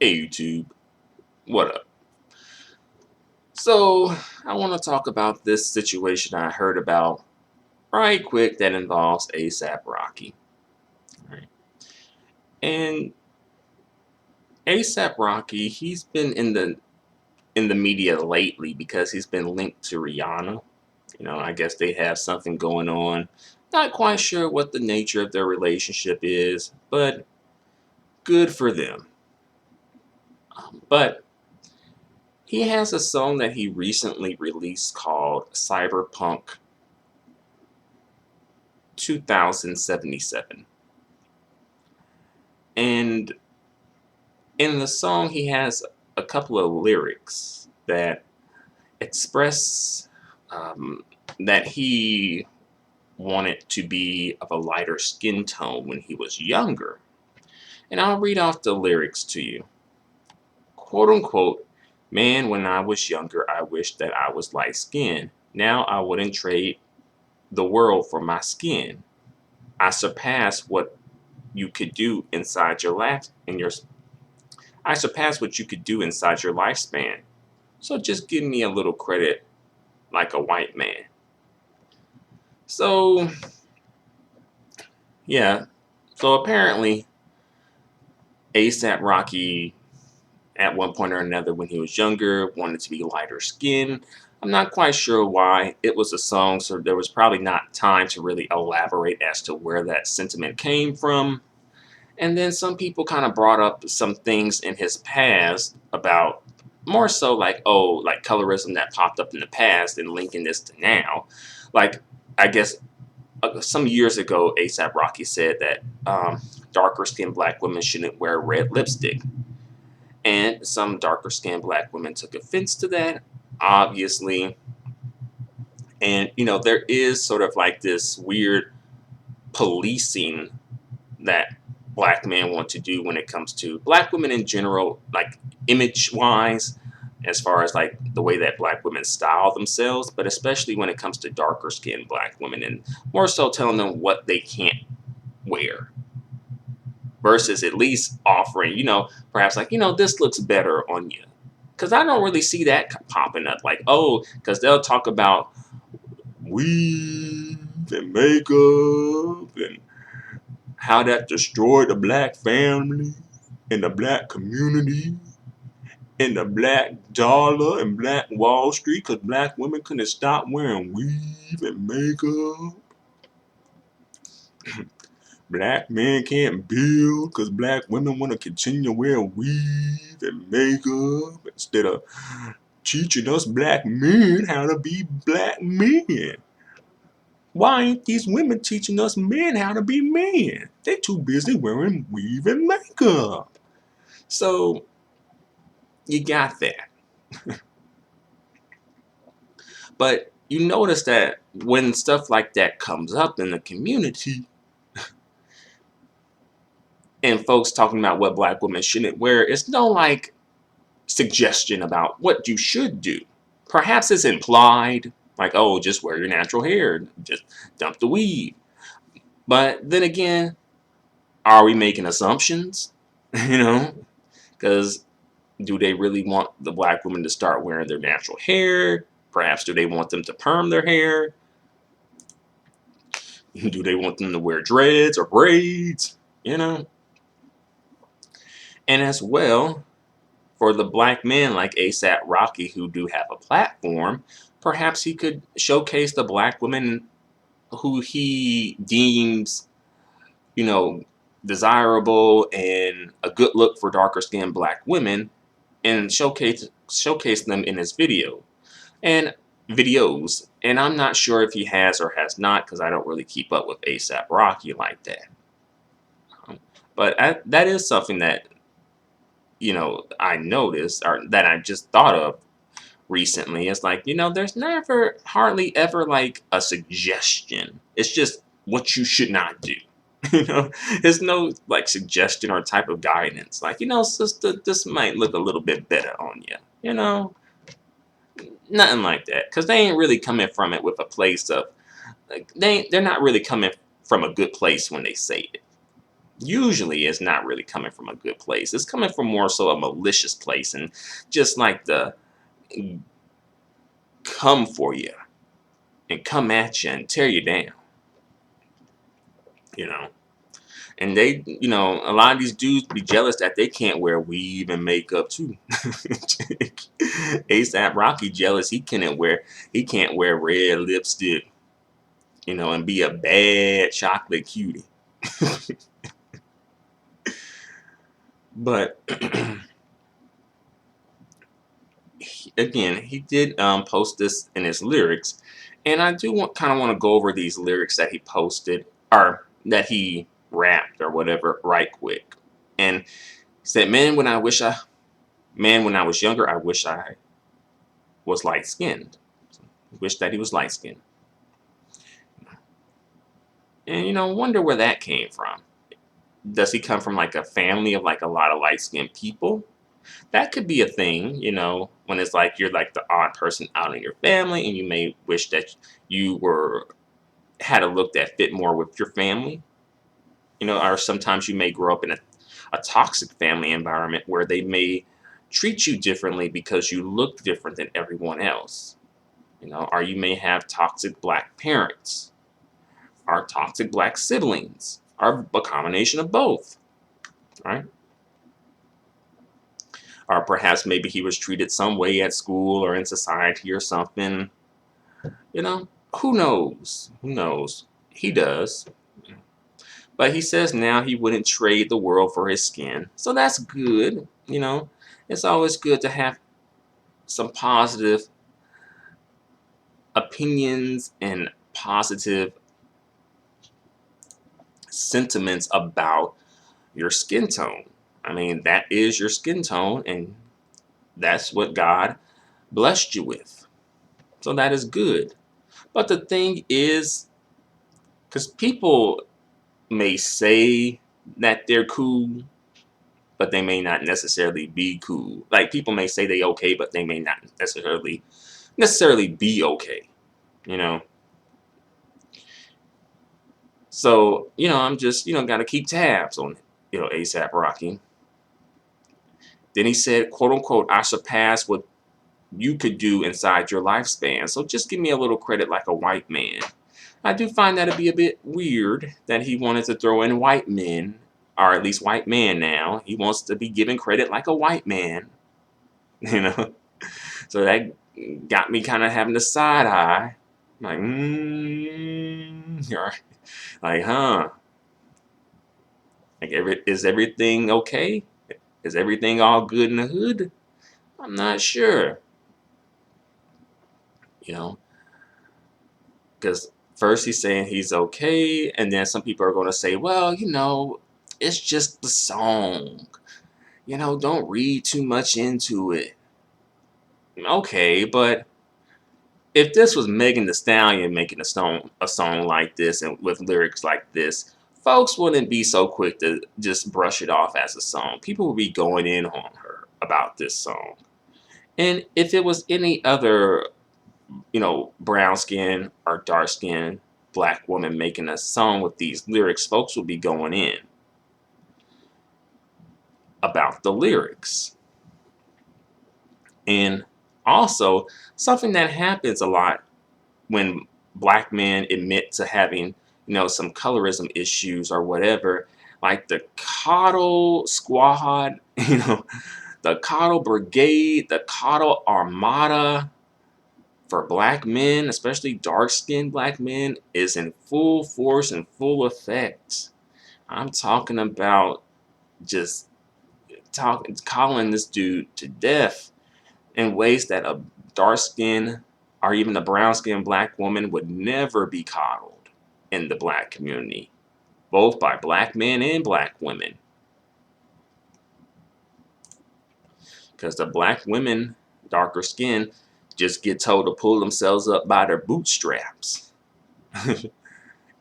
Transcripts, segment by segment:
Hey YouTube, what up? So, I want to talk about this situation I heard about right quick that involves ASAP Rocky. Right. And ASAP Rocky, he's been in the media lately because he's been linked to Rihanna. I guess they have something going on. Not quite sure what the nature of their relationship is, but good for them. But he has a song that he recently released called Cyberpunk 2077. And in the song, he has a couple of lyrics that express um, that he wanted to be of a lighter skin tone when he was younger. And I'll read off the lyrics to you. Quote unquote, man, when I was younger, I wished that I was light skinned. Now I wouldn't trade the world for my skin. I surpassed what you could do inside your life in your I surpassed what you could do inside your lifespan. So just give me a little credit like a white man. So, yeah. So apparently, ASAP Rocky, at one point or another when he was younger, wanted to be lighter skinned. I'm not quite sure why. It was a song, so there was probably not time to really elaborate as to where that sentiment came from. And then some people kind of brought up some things in his past about more so like, oh, like colorism that popped up in the past and linking this to now. Like, I guess some years ago, ASAP Rocky said that darker skinned black women shouldn't wear red lipstick. And some darker skinned black women took offense to that, obviously. And, there is sort of like this weird policing that black men want to do when it comes to black women in general, like image wise, as far as like the way that black women style themselves, but especially when it comes to darker skinned black women and more so telling them what they can't wear versus at least offering, perhaps like, this looks better on you. Because I don't really see that popping up. Like, oh, because they'll talk about weave and makeup and how that destroyed the black family and the black community and the black dollar and black Wall Street because black women couldn't stop wearing weave and makeup. Black men can't build because black women want to continue to wear weave and makeup instead of teaching us black men how to be black men. Why ain't these women teaching us men how to be men? They're too busy wearing weave and makeup. So, you got that. But you notice that when stuff like that comes up in the community, and folks talking about what black women shouldn't wear, it's no like suggestion about what you should do. Perhaps it's implied, like, oh, just wear your natural hair, just dump the weave. But then again, are we making assumptions? you know, because do they really want the black women to start wearing their natural hair? Perhaps do they want them to perm their hair? Do they want them to wear dreads or braids? You know? And as well, for the black men like ASAP Rocky who do have a platform, perhaps he could showcase the black women who he deems, you know, desirable and a good look for darker skinned black women and showcase them in his videos. And I'm not sure if he has or has not because I don't really keep up with ASAP Rocky like that. But that is something that I noticed or that I just thought of recently. It's like, there's never hardly ever like a suggestion. It's just what you should not do. There's no like suggestion or type of guidance. Like, sister, this might look a little bit better on you. Nothing like that. Because they ain't really coming from it with a place of like they're not really coming from a good place when they say it. usually it's not really coming from a good place. It's coming from more so a malicious place, and just like the come for you and come at you and tear you down, you know. And they, a lot of these dudes be jealous that they can't wear weave and makeup too. ASAP Rocky jealous he can't wear red lipstick, and be a bad chocolate cutie. But again, he did post this in his lyrics, and I do kind of want to go over these lyrics that he posted or that he rapped or whatever right quick. And he said, Man, when I was younger, I wish I was light skinned. Wish that he was light skinned." And wonder where that came from. Does he come from like a family of like a lot of light skinned people? That could be a thing, when it's like you're like the odd person out in your family, and you may wish that you had a look that fit more with your family. Or sometimes you may grow up in a toxic family environment where they may treat you differently because you look different than everyone else. Or you may have toxic black parents, or toxic black siblings, or a combination of both, right? Or perhaps maybe he was treated some way at school or in society or something. Who knows? Who knows? He does. But he says now he wouldn't trade the world for his skin. So that's good. It's always good to have some positive opinions and positive sentiments about your skin tone. I mean, that is your skin tone, and that's what God blessed you with. So that is good. But the thing is, because people may say that they're cool, but they may not necessarily be cool. Like people may say they okay, but they may not necessarily be okay. You know. So I'm just got to keep tabs on ASAP Rocky. Then he said, "quote unquote," "I surpassed what you could do inside your lifespan. So just give me a little credit like a white man." I do find that to be a bit weird that he wanted to throw in white men, or at least white man now. He wants to be given credit like a white man, you know? So that got me kind of having a side eye. Like, like, huh? Like, is everything okay? Is everything all good in the hood? I'm not sure, because first he's saying he's okay, and then some people are going to say, well, it's just the song. Don't read too much into it. Okay, but if this was Megan Thee Stallion making a song like this and with lyrics like this, folks wouldn't be so quick to just brush it off as a song. People would be going in on her about this song. And if it was any other, brown skin or dark skin black woman making a song with these lyrics, folks would be going in about the lyrics. And also, something that happens a lot when black men admit to having, some colorism issues or whatever, like the Coddle Squad, the Coddle Brigade, the Coddle Armada for black men, especially dark-skinned black men, is in full force and full effect. I'm talking about just calling this dude to death in ways that a dark skinned or even a brown skinned black woman would never be coddled in the black community, both by black men and black women. Because the black women, darker skin, just get told to pull themselves up by their bootstraps.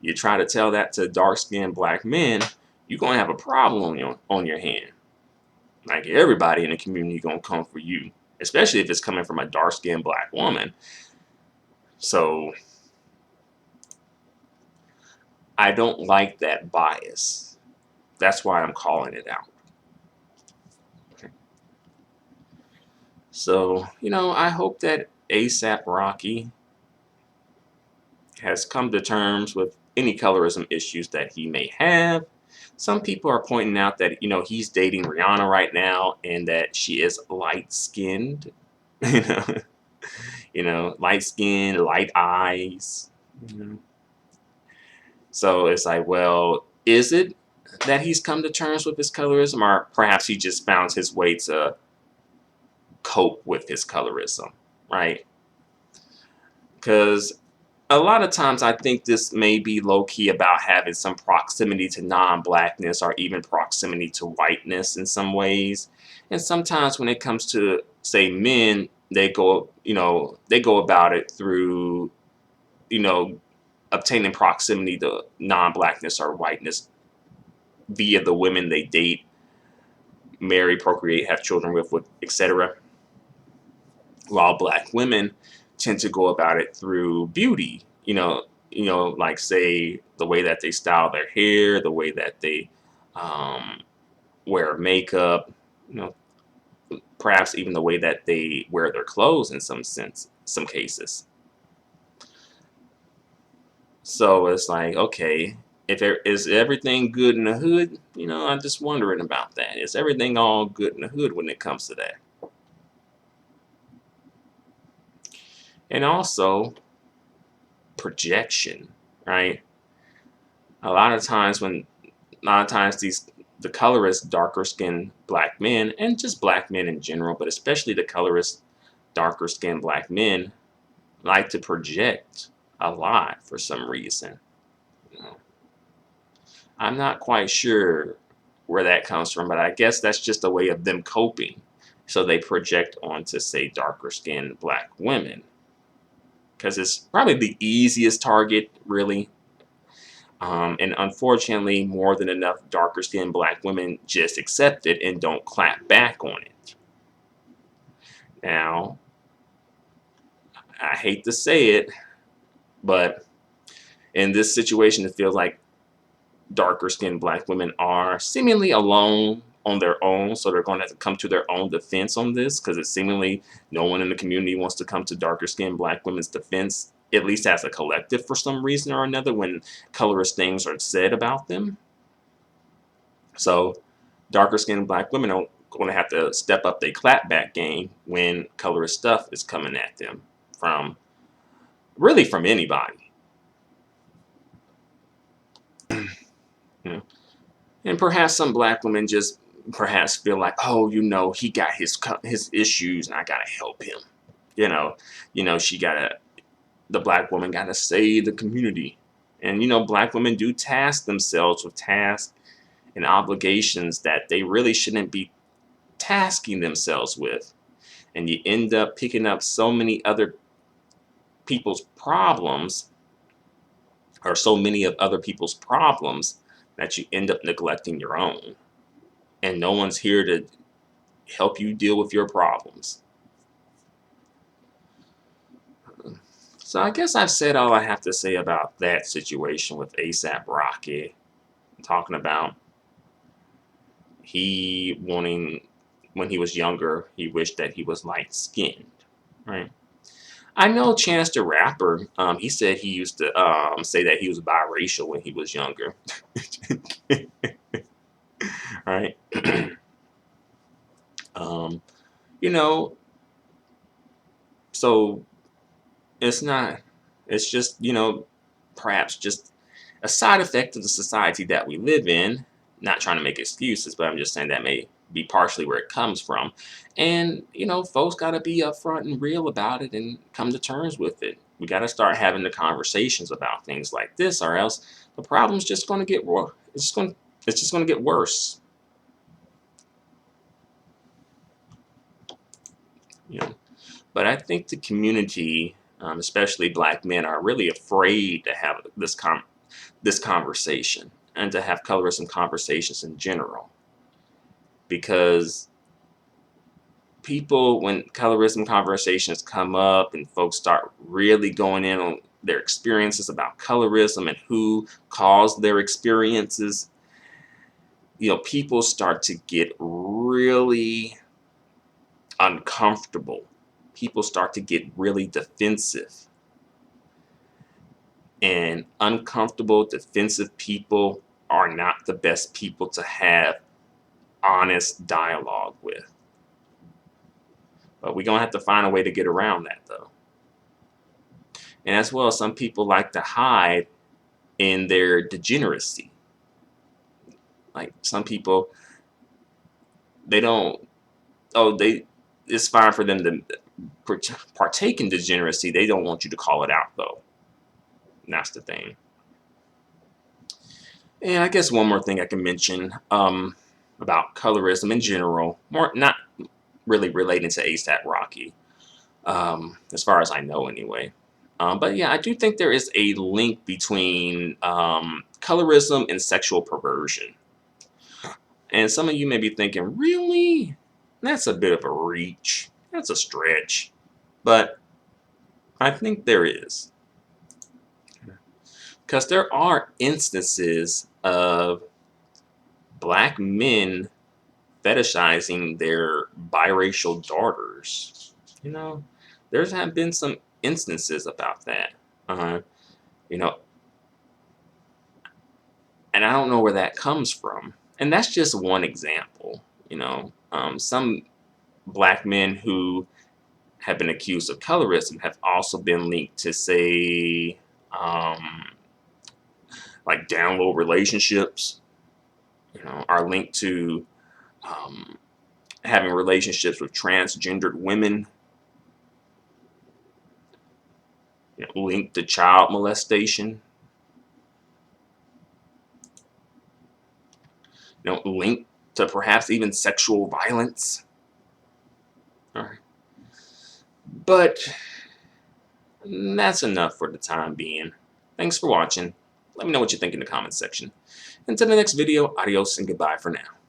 You try to tell that to dark skinned black men, you're going to have a problem on your hand. Like everybody in the community going to come for you, especially if it's coming from a dark-skinned black woman. So I don't like that bias. that's why I'm calling it out. So, I hope that ASAP Rocky has come to terms with any colorism issues that he may have. Some people are pointing out that, he's dating Rihanna right now and that she is light skinned, you know, light skin, light eyes. So it's like, well, is it that he's come to terms with his colorism, or perhaps he just found his way to cope with his colorism, right? Because a lot of times I think this may be low-key about having some proximity to non-blackness or even proximity to whiteness in some ways. And sometimes when it comes to, say, men, they go about it through, obtaining proximity to non-blackness or whiteness via the women they date, marry, procreate, have children with, etc. While black women tend to go about it through beauty, like, say, the way that they style their hair, the way that they wear makeup, perhaps even the way that they wear their clothes in some cases. So it's like, okay, is everything good in the hood? I'm just wondering about that. Is everything all good in the hood when it comes to that? And also projection, right? A lot of times the colorist darker skinned black men, and just black men in general, but especially the colorist darker skinned black men, like to project a lot for some reason. I'm not quite sure where that comes from, but I guess that's just a way of them coping. So they project onto, say, darker skinned black women, because it's probably the easiest target, really. And unfortunately, more than enough darker skinned black women just accept it and don't clap back on it. Now, I hate to say it, but in this situation, it feels like darker skinned black women are seemingly alone on their own. So they're going to have to come to their own defense on this, because it's seemingly no one in the community wants to come to darker skinned black women's defense, at least as a collective, for some reason or another, when colorist things are said about them. So darker skinned black women are going to have to step up their clapback game when colorist stuff is coming at them from anybody. And perhaps some black women just perhaps feel like, oh, he got his issues and I gotta help him. The black woman gotta save the community. And black women do task themselves with tasks and obligations that they really shouldn't be tasking themselves with. And you end up picking up so many other people's problems, or so many of other people's problems, that you end up neglecting your own. And no one's here to help you deal with your problems. So I guess I've said all I have to say about that situation with ASAP Rocky. Talking about when he was younger, he wished that he was light skinned, right? I know Chance the Rapper, he said he used to say that he was biracial when he was younger. Right? So it's just, perhaps just a side effect of the society that we live in. Not trying to make excuses, but I'm just saying that may be partially where it comes from. And, folks got to be upfront and real about it and come to terms with it. We got to start having the conversations about things like this, or else the problem's just going to get worse. It's just going to get worse. But I think the community, especially black men, are really afraid to have this conversation and to have colorism conversations in general, because when colorism conversations come up and folks start really going in on their experiences about colorism and who caused their experiences, people start to get really uncomfortable. People start to get really defensive. And uncomfortable, defensive people are not the best people to have honest dialogue with. But we're going to have to find a way to get around that, though. And as well, some people like to hide in their degeneracy. Like some people, they don't, it's fine for them to partake in degeneracy. They don't want you to call it out, though. And that's the thing. And I guess one more thing I can mention about colorism in general, more not really relating to ASAP Rocky, as far as I know anyway. But yeah, I do think there is a link between colorism and sexual perversion. And some of you may be thinking, really? That's a bit of a reach. That's a stretch. But I think there is. Because there are instances of black men fetishizing their biracial daughters. There's have been some instances about that. You know, and I don't know where that comes from. And that's just one example. Some black men who have been accused of colorism have also been linked to, say, like down low relationships. Are linked to having relationships with transgendered women, linked to child molestation, linked to perhaps even sexual violence. All right. But that's enough for the time being. Thanks for watching. Let me know what you think in the comments section. Until the next video, adios and goodbye for now.